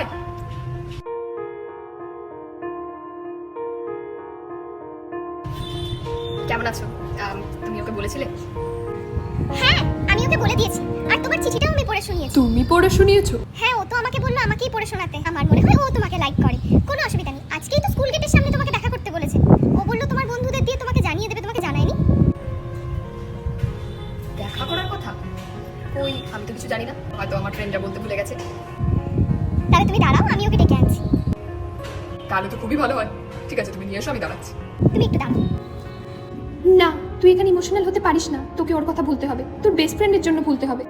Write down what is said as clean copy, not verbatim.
By. কেমন আছো? তুমি ওকে বলেছিলে? হ্যাঁ, আমি ওকে বলে দিয়েছি। আর তোমার চিঠিটাও আমি পড়ে শুনিয়েছি। তুমি পড়ে শুনিয়েছো? হ্যাঁ, ও তো আমাকে বললো আমাকেই পড়ে শোনাতে। আমার মনে হয় ও তোমাকে লাইক করে। কোনো অসুবিধা নেই, আজকেই তো স্কুল গেটের সামনে তোমাকে দেখা করতে বলেছে। ও বললো তোমার বন্ধুদের দিয়ে তোমাকে জানিয়ে দেবে, তোমাকে জানায়নি? দেখা করার কথা? ওই আমি তো কিছু জানি না, হয়তো আমার ফ্রেন্ডরা বলতে ভুলে গেছে। তাহলে তুমি দাঁড়াও, আমি ওকে ডেকে আনছি। তাহলে তো খুবই ভালো হয়। ঠিক আছে, তুমি নিয়ে এসো, আমি দাঁড়াচ্ছি। তুমি একটু দাঁড়াও। না, তুই এখানে ইমোশনাল হতে পারিস না। তোকে ওর কথা ভুলতে হবে, তোর বেস্ট ফ্রেন্ডের জন্য ভুলতে হবে।